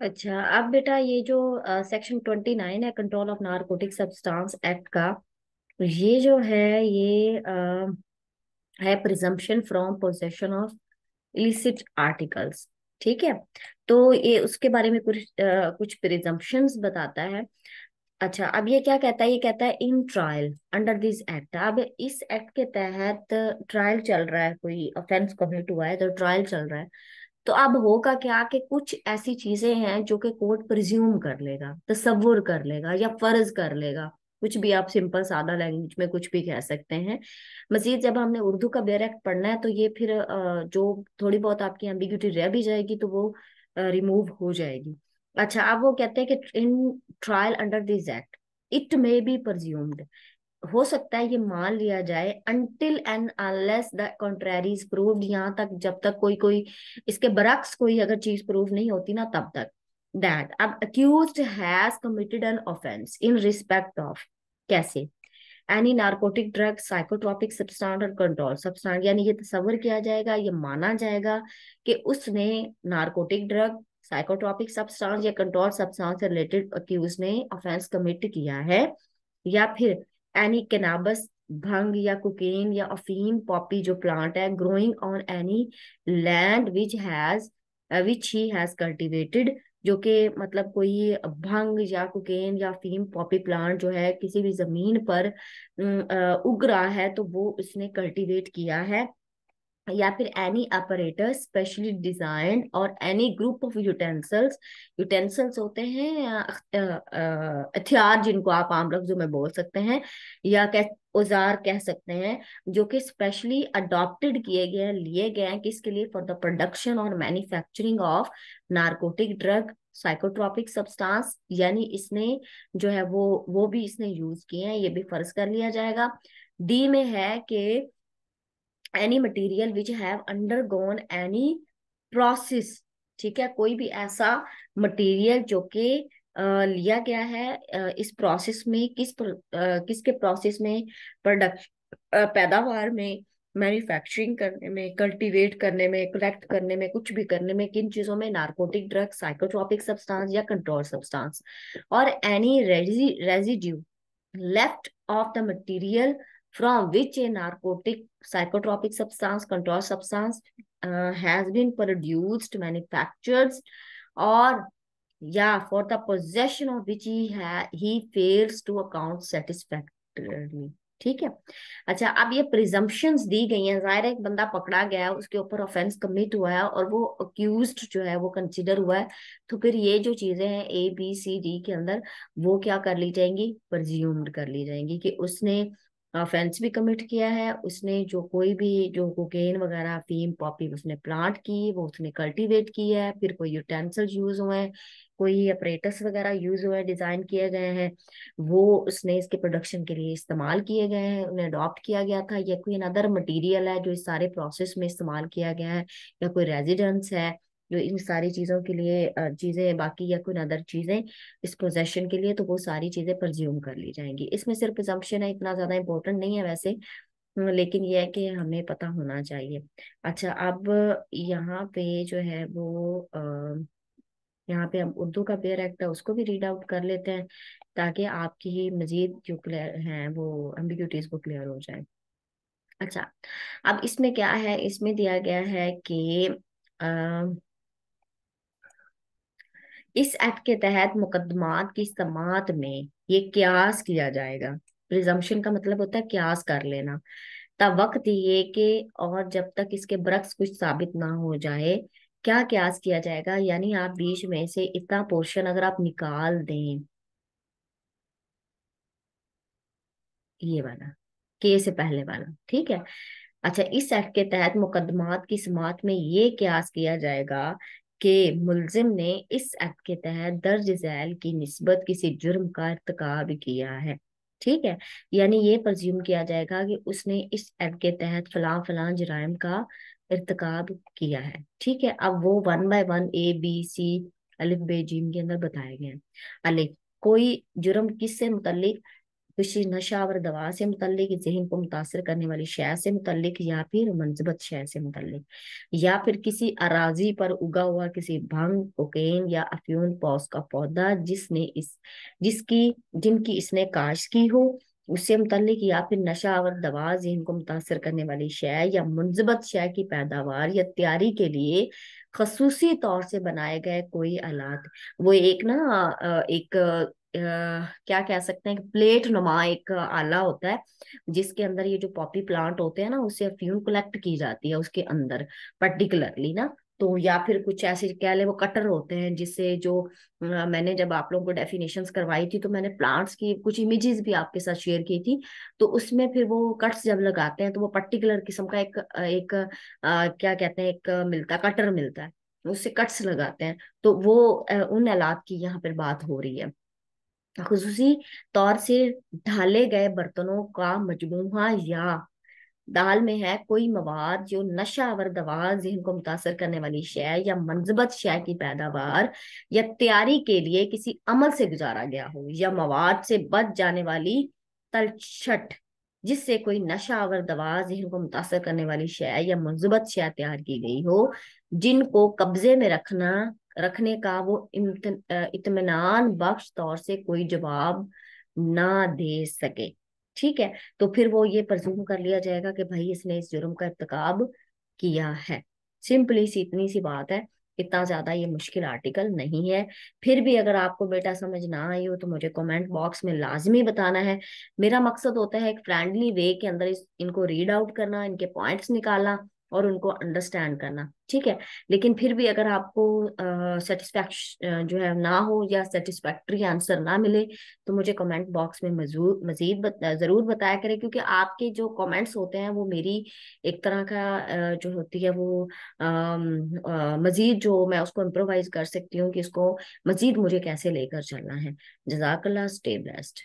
अच्छा, अब बेटा ये जो सेक्शन 29 है control of narcotic substance act का, ये जो है ये है presumption from possession of illicit articles. ठीक है, तो ये उसके बारे में कुछ प्रिजम्पशंस बताता है। अच्छा, अब ये क्या कहता है, ये कहता है in trial under this act. अब इस एक्ट के तहत ट्रायल चल रहा है, कोई ऑफेंस कमिट हुआ है तो ट्रायल चल रहा है। तो अब होगा क्या कि कुछ ऐसी चीजें हैं जो कि कोर्ट प्रिज्यूम कर लेगा, तसव्वुर कर लेगा या फर्ज कर लेगा। कुछ भी आप सिंपल सादा लैंग्वेज में कुछ भी कह सकते हैं। मजीद जब हमने उर्दू का बेयर एक्ट पढ़ना है तो ये फिर जो थोड़ी बहुत आपकी एम्बिग्यूटी रह भी जाएगी तो वो रिमूव हो जाएगी। अच्छा, अब वो कहते हैं कि in trial under this act it may be presumed, हो सकता है ये मान लिया जाए, until and unless the contrary is proved, यहाँ तक जब तक कोई कोई इसके बरक्स कोई अगर चीज प्रूव नहीं होती ना तब तक, दैट अब accused has committed an offence in respect of, कैसे, any narcotic drug psychotropic substance और कंट्रोल सब्सटेंस, यानी ये तस्वर किया जाएगा, ये माना जाएगा कि उसने नार्कोटिक ड्रग साइकोट्रोपिक सब्सटेंस या कंट्रोल सब्सटेंस से रिलेटेड अक्यूज ने ऑफेंस कमिट किया है। या फिर एनी कैनाबस भंग या कोकेन या अफीम पॉपी जो प्लांट है growing on any land which he has cultivated, जो कि मतलब कोई भंग या कोकेन या अफीम पॉपी प्लांट जो है किसी भी जमीन पर उग रहा है तो वो उसने कल्टीवेट किया है। या फिर एनी apparatus स्पेशली डिजाइंड और any group of utensils, utensils होते हैं हथियार जिनको आप आम लफ्जों में बोल सकते हैं या औजार कह सकते हैं, जो कि स्पेशली अडॉप्टेड किए गए हैं, लिए गए हैं किसके लिए, फॉर द प्रोडक्शन और manufacturing of narcotic drug psychotropic substance, यानी इसने जो है वो भी इसने यूज किए हैं, ये भी फर्ज कर लिया जाएगा। डी में है कि any material which have undergone any process, ठीक है, कोई भी ऐसा मटेरियल जो कि लिया गया है इस प्रोसेस में, किसके प्रोसेस में, प्रोडक्ट पैदावार में, मैन्युफैक्चरिंग करने में, कल्टीवेट करने में, कलेक्ट करने में, कुछ भी करने में, किन चीजों में, नार्कोटिक ड्रग साइकोट्रोपिक सब्सटेंस या कंट्रोल सब्सटेंस, और any residue left of the material from which a narcotic psychotropic substance control substance has been produced manufactured or yeah for the possession of which he fails to account satisfactorily। ठीक है। अच्छा, अब ये presumptions दी गई हैं, जाहिर है एक बंदा पकड़ा गया है, उसके ऊपर ऑफेंस कमिट हुआ है और वो अक्यूज्ड जो है वो कंसिडर हुआ है, तो फिर ये जो चीजें हैं ABCD के अंदर वो क्या कर ली जाएंगी, प्रज्यूम्ड कर ली जाएंगी कि उसने ऑफेंस भी कमिट किया है, उसने जो कोई भी जो कोकेन वगैरह फीम पॉपी उसने प्लांट की, वो उसने कल्टीवेट की है, फिर कोई यूटेंसिल यूज हुए हैं, कोई अपरेटस वगैरह यूज हुए हैं, डिजाइन किए गए हैं, वो उसने इसके प्रोडक्शन के लिए इस्तेमाल किए गए हैं, उन्हें अडॉप्ट किया गया था, या कोई अनदर मटेरियल है जो इस सारे प्रोसेस में इस्तेमाल किया गया है, या कोई रेजिडेंस है जो इन सारी चीजों के लिए चीजें बाकी, या कोई अदर चीजें इस पोजेशन के लिए, तो वो सारी चीजें प्रज्यूम कर ली जाएंगी। इसमें सिर्फ प्रिजम्पशन है, इतना ज्यादा इंपॉर्टेंट नहीं है वैसे, लेकिन ये है कि हमें पता होना चाहिए। अच्छा, अब यहाँ पे जो है वो यहाँ पे हम उर्दू का पेयर एक्ट है उसको भी रीड आउट कर लेते हैं ताकि आपकी मजीद जो क्लियर हैं वो एम्बिग्यूटीज को क्लियर हो जाए। अच्छा, अब इसमें क्या है, इसमें दिया गया है कि अ, इस एक्ट के तहत मुकदमात की समाअत में ये क्यास किया जाएगा। प्रिजम्पशन का मतलब होता है क्यास कर लेना। तब वक्त ये कि और जब तक इसके बरक्स कुछ साबित ना हो जाए, क्या क्यास किया जाएगा, यानी आप बीच में से इतना पोर्शन अगर आप निकाल दें, ये वाला के से पहले वाला, ठीक है। अच्छा, इस एक्ट के तहत मुकदमात की समाअत में ये क्यास किया जाएगा कि मुलजिम ने इस एक्ट के तहत दर्ज झैल की निस्बत किसी जुर्म का इर्तिकाब किया है। ठीक है, यानी ये प्रज्यूम किया जाएगा कि उसने इस एक्ट के तहत फलां फलां जराइम का इर्तिकाब किया है। ठीक है, अब वो वन बाय वन ABC अलिफ बे जीम के अंदर बताए गए हैं। अलिफ, कोई जुर्म किससे मुतल्लिक, किसी नशावर दवा से मुतल्लिक, ज़हन को मुतासर करने वाली शय से मुतल्लिक, या फिर मंजबत शय से मुतल्लिक, या फिर किसी अराजी पर उगा हुआ किसी भंग, कोकेन या अफ्यून पौस का पौधा जिसकी जिनकी इसने काश्त की हो, उससे मुतल्लिक, या फिर नशावर दवा, ज़हन को मुतासर करने वाली शय या मुंजबत शय की पैदावार या तैयारी के लिए खसूसी तौर से बनाए गए कोई आलात। वो एक ना एक क्या कह सकते हैं, प्लेट नुमा एक आला होता है, जिसके अंदर ये जो पॉपी प्लांट होते हैं ना, उससे अफ्यूम कलेक्ट की जाती है उसके अंदर पर्टिकुलरली ना। तो या फिर कुछ ऐसे कह ले वो कटर होते हैं, जिससे जो मैंने जब आप लोगों को डेफिनेशंस करवाई थी, तो मैंने प्लांट्स की कुछ इमेजेस भी आपके साथ शेयर की थी। तो उसमें फिर वो कट्स जब लगाते हैं, तो वो पर्टिकुलर किस्म का एक क्या कहते हैं, एक मिलता कटर मिलता है, उससे कट्स लगाते हैं। तो वो उन आलात की यहाँ पर बात हो रही है। खुसूसी तौर से ढाले गए बर्तनों का मजमूहा, या दाल में है कोई मवाद जो नशावर दवा, ज़हन को मुतासर करने वाली शय या मंजबत शय की पैदावार या तैयारी के लिए किसी अमल से गुजारा गया हो, या मवाद से बच जाने वाली तलछट जिससे कोई नशावर दवा, ज़हन को मुतासर करने वाली शय या मंजबत शय तैयार की गई हो, जिनको कब्जे में रखने का वो इत्मीनान बख्श तौर से कोई जवाब ना दे सके। ठीक है, तो फिर वो ये प्रज्यूम कर लिया जाएगा कि भाई इसने इस जुर्म का इर्तिकाब किया है। सिंपली सी इतनी सी बात है, इतना ज्यादा ये मुश्किल आर्टिकल नहीं है। फिर भी अगर आपको बेटा समझ ना आई हो तो मुझे कमेंट बॉक्स में लाजमी बताना है। मेरा मकसद होता है एक फ्रेंडली वे के अंदर इनको रीड आउट करना, इनके पॉइंट्स निकालना और उनको अंडरस्टैंड करना। ठीक है, लेकिन फिर भी अगर आपको सेटिस्फैक्शन जो है ना हो, या सेटिस्फैक्ट्री आंसर ना मिले, तो मुझे कमेंट बॉक्स में जरूर बताया करें, क्योंकि आपके जो कमेंट्स होते हैं वो मेरी एक तरह का जो होती है वो मजीद जो मैं उसको इम्प्रोवाइज कर सकती हूँ कि इसको मजीद मुझे कैसे लेकर चलना है। जजाकल्ला, स्टे ब्लेस्ड।